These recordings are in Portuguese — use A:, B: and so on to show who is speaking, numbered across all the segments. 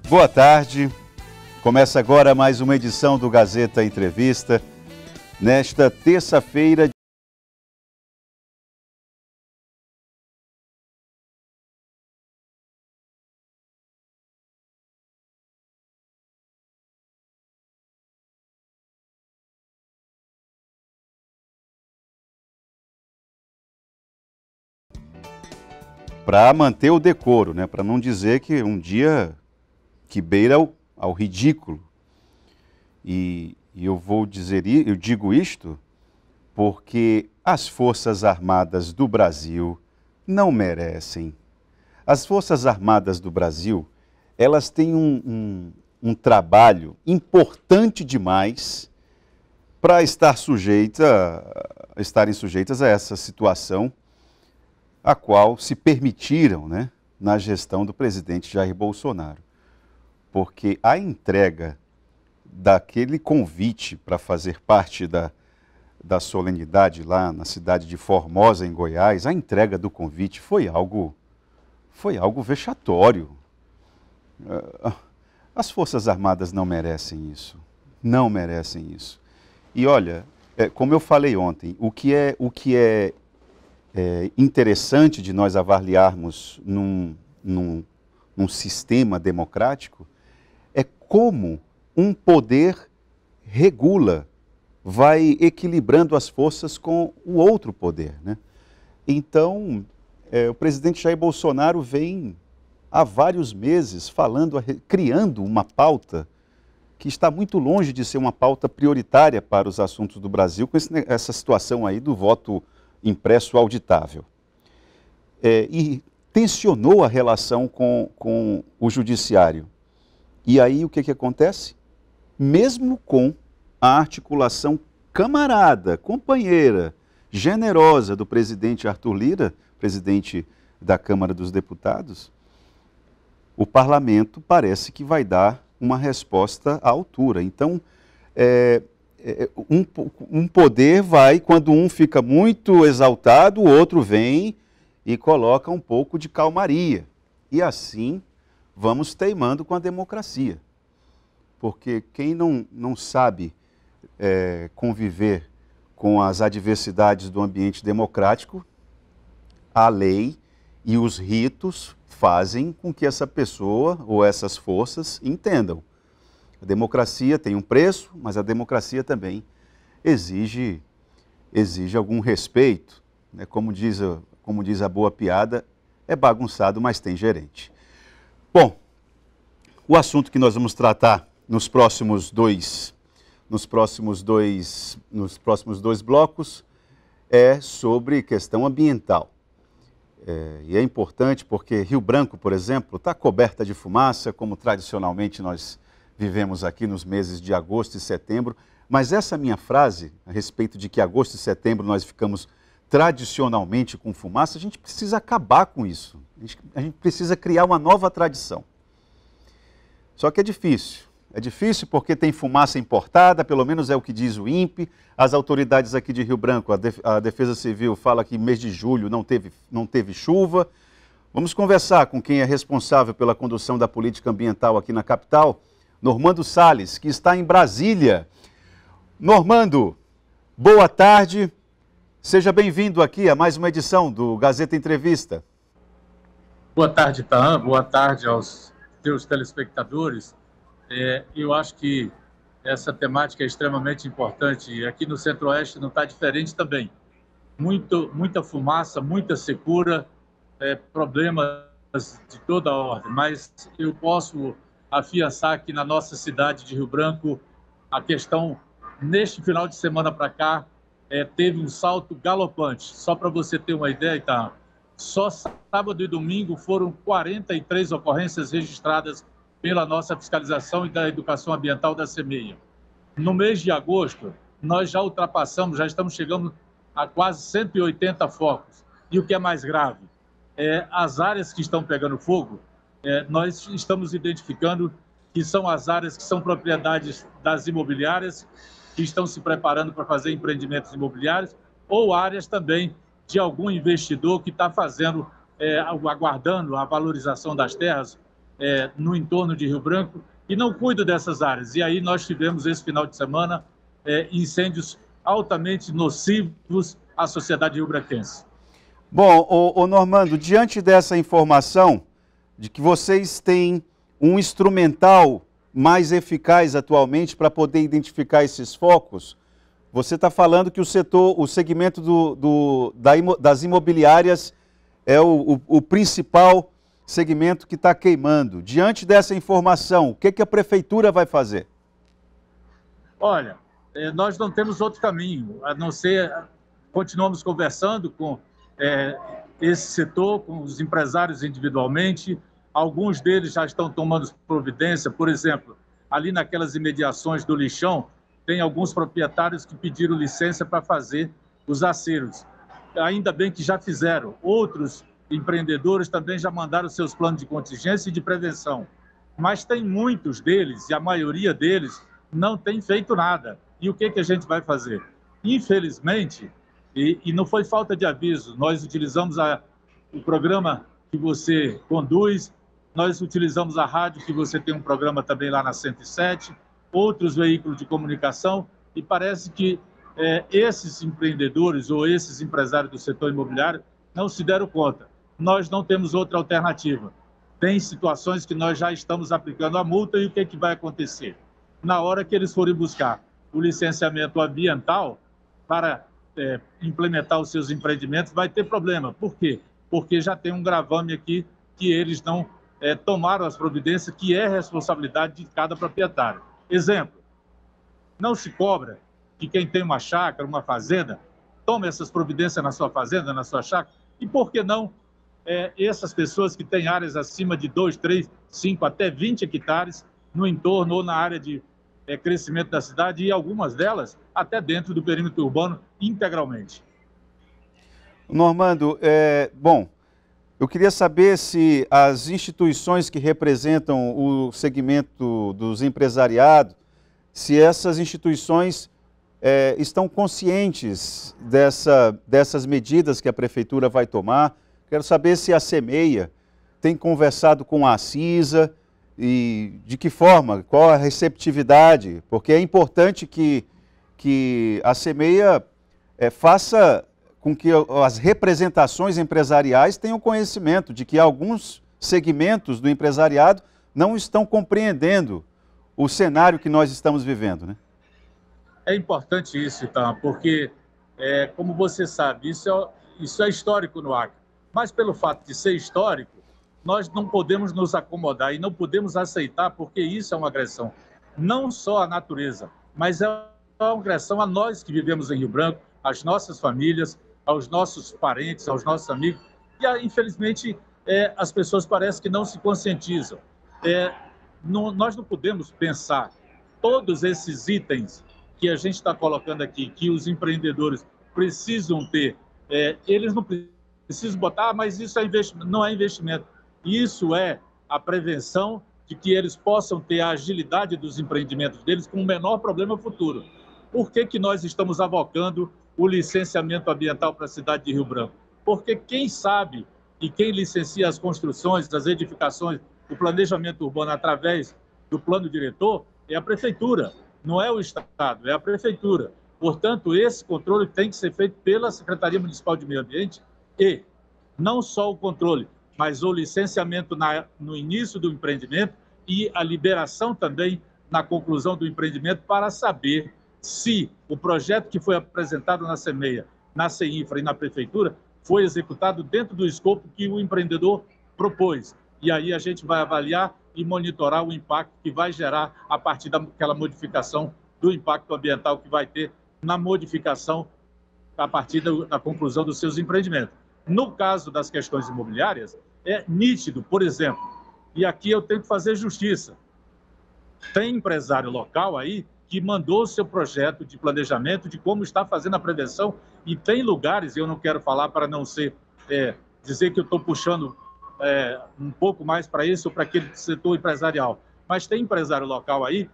A: Boa tarde. Começa agora mais uma edição do Gazeta Entrevista. Nesta terça-feira, para manter o decoro, né? Para não dizer que um dia que beira ao ridículo. E eu digo isto porque as Forças Armadas do Brasil não merecem. As Forças Armadas do Brasil, elas têm um trabalho importante demais para estarem sujeitas a essa situação a qual se permitiram, né, na gestão do presidente Jair Bolsonaro. Porque a entrega daquele convite para fazer parte da solenidade lá na cidade de Formosa, em Goiás, a entrega do convite foi algo vexatório. As Forças Armadas não merecem isso. Não merecem isso. E olha, como eu falei ontem, o que é interessante de nós avaliarmos num sistema democrático é como um poder regula, vai equilibrando as forças com o outro poder, né? Então, o presidente Jair Bolsonaro vem há vários meses criando uma pauta que está muito longe de ser uma pauta prioritária para os assuntos do Brasil, com essa situação aí do voto impresso auditável. E tensionou a relação com o judiciário. E aí o que acontece? Mesmo com a articulação camarada, companheira, generosa do presidente Arthur Lira, presidente da Câmara dos Deputados, o parlamento parece que vai dar uma resposta à altura. Então, um poder vai, quando um fica muito exaltado, o outro vem e coloca um pouco de calmaria. E assim vamos teimando com a democracia. Porque quem não sabe conviver com as adversidades do ambiente democrático, a lei e os ritos fazem com que essa pessoa ou essas forças entendam. A democracia tem um preço, mas a democracia também exige algum respeito, né? Como diz a boa piada, é bagunçado, mas tem gerente. Bom, o assunto que nós vamos tratar nos próximos dois blocos é sobre questão ambiental. E é importante porque Rio Branco, por exemplo, está coberta de fumaça, como tradicionalmente nós vivemos aqui nos meses de agosto e setembro. Mas essa minha frase, a respeito de que agosto e setembro nós ficamos tradicionalmente com fumaça, a gente precisa acabar com isso. A gente precisa criar uma nova tradição. Só que é difícil. É difícil porque tem fumaça importada, pelo menos é o que diz o INPE. As autoridades aqui de Rio Branco, a Defesa Civil fala que mês de julho não teve chuva. Vamos conversar com quem é responsável pela condução da política ambiental aqui na capital, Normando Salles, que está em Brasília. Normando, boa tarde. Seja bem-vindo aqui a mais uma edição do Gazeta Entrevista.
B: Boa tarde, Taan. Boa tarde aos teus telespectadores. Eu acho que essa temática é extremamente importante e aqui no Centro-Oeste não está diferente também. Muita fumaça, muita secura, problemas de toda a ordem, mas eu posso afiançar que na nossa cidade de Rio Branco a questão, neste final de semana para cá, teve um salto galopante. Só para você ter uma ideia, tá? Só sábado e domingo foram 43 ocorrências registradas pela nossa fiscalização e da educação ambiental da CEMEIA. No mês de agosto, nós já estamos chegando a quase 180 focos. E o que é mais grave, as áreas que estão pegando fogo, nós estamos identificando que são as áreas que são propriedades das imobiliárias, que estão se preparando para fazer empreendimentos imobiliários, ou áreas também de algum investidor que está aguardando a valorização das terras no entorno de Rio Branco e não cuidam dessas áreas. E aí nós tivemos esse final de semana incêndios altamente nocivos à sociedade rio-branquense.
A: Bom, ô Normando, diante dessa informação de que vocês têm um instrumental mais eficaz atualmente para poder identificar esses focos, você está falando que o segmento das imobiliárias é o principal segmento que está queimando. Diante dessa informação, o que a prefeitura vai fazer?
B: Olha, nós não temos outro caminho, a não ser continuamos conversando com esse setor, com os empresários individualmente. Alguns deles já estão tomando providência, por exemplo, ali naquelas imediações do lixão, tem alguns proprietários que pediram licença para fazer os aceros. Ainda bem que já fizeram. Outros empreendedores também já mandaram seus planos de contingência e de prevenção. Mas tem muitos deles, e a maioria deles, não tem feito nada. E o que a gente vai fazer? Infelizmente, e não foi falta de aviso, nós utilizamos o programa que você conduz, nós utilizamos a rádio, que você tem um programa também lá na 107, outros veículos de comunicação, e parece que esses empreendedores ou esses empresários do setor imobiliário não se deram conta. Nós não temos outra alternativa. Tem situações que nós já estamos aplicando a multa e o que vai acontecer? Na hora que eles forem buscar o licenciamento ambiental para implementar os seus empreendimentos, vai ter problema. Por quê? Porque já tem um gravame aqui que eles não tomaram as providências, que é responsabilidade de cada proprietário. Exemplo, não se cobra que quem tem uma chácara, uma fazenda, tome essas providências na sua fazenda, na sua chácara, e por que não essas pessoas que têm áreas acima de 2, 3, 5, até 20 hectares no entorno ou na área de crescimento da cidade e algumas delas até dentro do perímetro urbano integralmente.
A: Normando, bom, eu queria saber se as instituições que representam o segmento dos empresariados, se essas instituições estão conscientes dessas medidas que a prefeitura vai tomar. Quero saber se a Semeia tem conversado com a CISA e de que forma, qual a receptividade, porque é importante que a Semeia faça com que as representações empresariais tenham conhecimento de que alguns segmentos do empresariado não estão compreendendo o cenário que nós estamos vivendo, né?
B: É importante isso, então, porque, como você sabe, isso é histórico no Acre. Mas pelo fato de ser histórico, nós não podemos nos acomodar e não podemos aceitar, porque isso é uma agressão não só à natureza, mas é uma agressão a nós que vivemos em Rio Branco, às nossas famílias, aos nossos parentes, aos nossos amigos. E, infelizmente, as pessoas parecem que não se conscientizam. Nós não podemos pensar todos esses itens que a gente está colocando aqui, que os empreendedores precisam ter, eles não precisam botar, mas isso é investimento, não é investimento. Isso é a prevenção de que eles possam ter a agilidade dos empreendimentos deles com o menor problema futuro. Por que nós estamos avocando o licenciamento ambiental para a cidade de Rio Branco? Porque quem sabe e quem licencia as construções, as edificações, o planejamento urbano através do plano diretor é a prefeitura, não é o Estado, é a prefeitura. Portanto, esse controle tem que ser feito pela Secretaria Municipal de Meio Ambiente e não só o controle, mas o licenciamento no início do empreendimento e a liberação também na conclusão do empreendimento para saber se o projeto que foi apresentado na Semeia, na CEINFRA e na Prefeitura foi executado dentro do escopo que o empreendedor propôs. E aí a gente vai avaliar e monitorar o impacto que vai gerar a partir daquela modificação do impacto ambiental que vai ter na modificação a partir da conclusão dos seus empreendimentos. No caso das questões imobiliárias, é nítido, por exemplo, e aqui eu tenho que fazer justiça. Tem empresário local aí que mandou o seu projeto de planejamento de como está fazendo a prevenção e tem lugares, eu não quero falar para não ser, dizer que eu estou puxando um pouco mais para isso ou para aquele setor empresarial, mas tem empresário local aí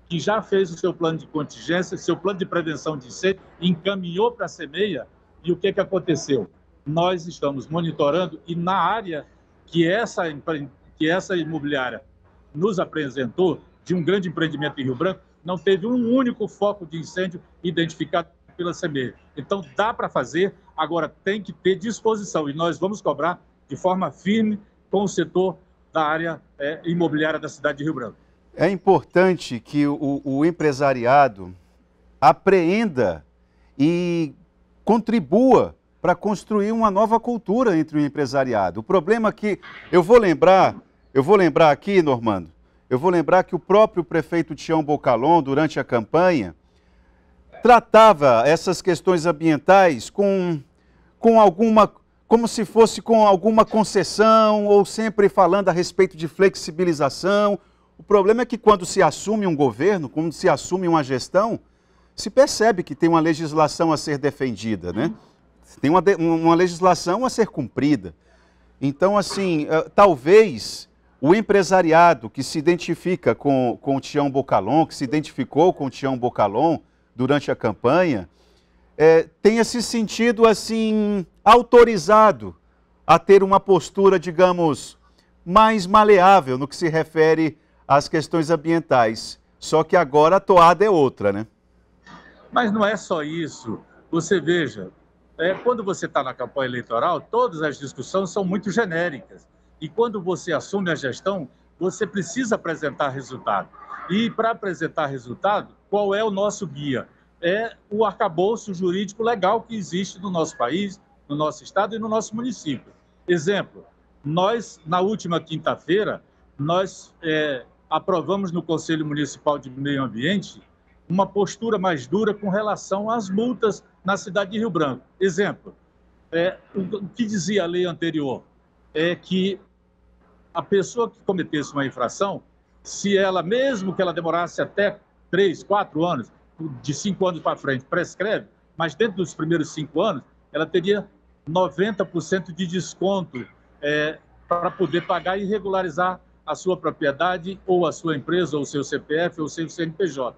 B: que já fez o seu plano de contingência, seu plano de prevenção de incêndio, encaminhou para a Semeia e o que aconteceu? Nós estamos monitorando e na área que essa que essa imobiliária nos apresentou, de um grande empreendimento em Rio Branco, não teve um único foco de incêndio identificado pela CEMEI. Então, dá para fazer, agora tem que ter disposição, e nós vamos cobrar de forma firme com o setor da área imobiliária da cidade de Rio Branco.
A: É importante que o empresariado apreenda e contribua para construir uma nova cultura entre o empresariado. O problema é que, eu vou lembrar aqui, Normando, eu vou lembrar que o próprio prefeito Tião Bocalon, durante a campanha, tratava essas questões ambientais como se fosse com alguma concessão, ou sempre falando a respeito de flexibilização. O problema é que quando se assume um governo, quando se assume uma gestão, se percebe que tem uma legislação a ser defendida, né? Tem uma legislação a ser cumprida. Então, assim, talvez o empresariado que se identifica com o Tião Bocalon, que se identificou com o Tião Bocalon durante a campanha, tenha se sentido, assim, autorizado a ter uma postura, digamos, mais maleável no que se refere às questões ambientais. Só que agora a toada é outra, né?
B: Mas não é só isso. Você veja, quando você está na campanha eleitoral, todas as discussões são muito genéricas. E quando você assume a gestão, você precisa apresentar resultado. E para apresentar resultado, qual é o nosso guia? É o arcabouço jurídico legal que existe no nosso país, no nosso estado e no nosso município. Exemplo, nós, na última quinta-feira, nós aprovamos no Conselho Municipal de Meio Ambiente uma postura mais dura com relação às multas na cidade de Rio Branco. Exemplo, o que dizia a lei anterior é que a pessoa que cometesse uma infração, se ela, mesmo que ela demorasse até 3, 4 anos, de 5 anos para frente, prescreve, mas dentro dos primeiros 5 anos, ela teria 90% de desconto para poder pagar e regularizar a sua propriedade, ou a sua empresa, ou o seu CPF, ou o seu CNPJ.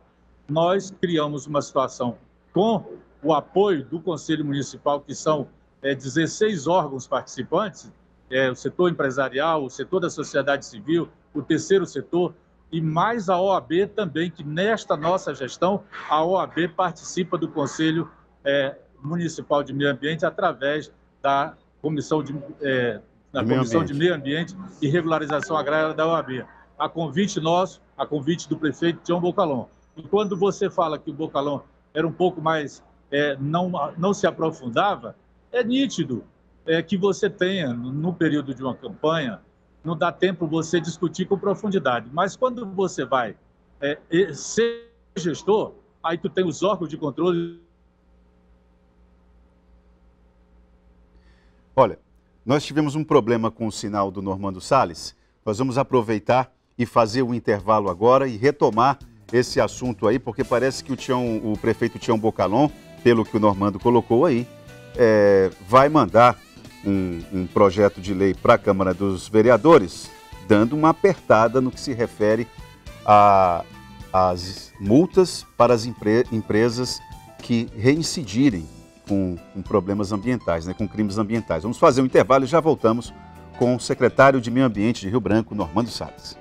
B: Nós criamos uma situação com o apoio do Conselho Municipal, que são 16 órgãos participantes, o setor empresarial, o setor da sociedade civil, o terceiro setor, e mais a OAB também, que nesta nossa gestão, a OAB participa do Conselho Municipal de Meio Ambiente através da Comissão de Meio Ambiente e Regularização Agrária da OAB. A convite nosso, a convite do prefeito Tião Bocalon. E quando você fala que o Bocalon era um pouco mais, não se aprofundava, é nítido que você tenha, no período de uma campanha, não dá tempo você discutir com profundidade. Mas quando você vai ser gestor, aí tu tem os órgãos de controle.
A: Olha, nós tivemos um problema com o sinal do Normando Salles. Nós vamos aproveitar e fazer um intervalo agora e retomar esse assunto aí, porque parece que o prefeito Tião Bocalon, pelo que o Normando colocou aí, vai mandar um projeto de lei para a Câmara dos Vereadores, dando uma apertada no que se refere às multas para as empresas que reincidirem com problemas ambientais, né, com crimes ambientais. Vamos fazer um intervalo e já voltamos com o secretário de Meio Ambiente de Rio Branco, Normando Salles.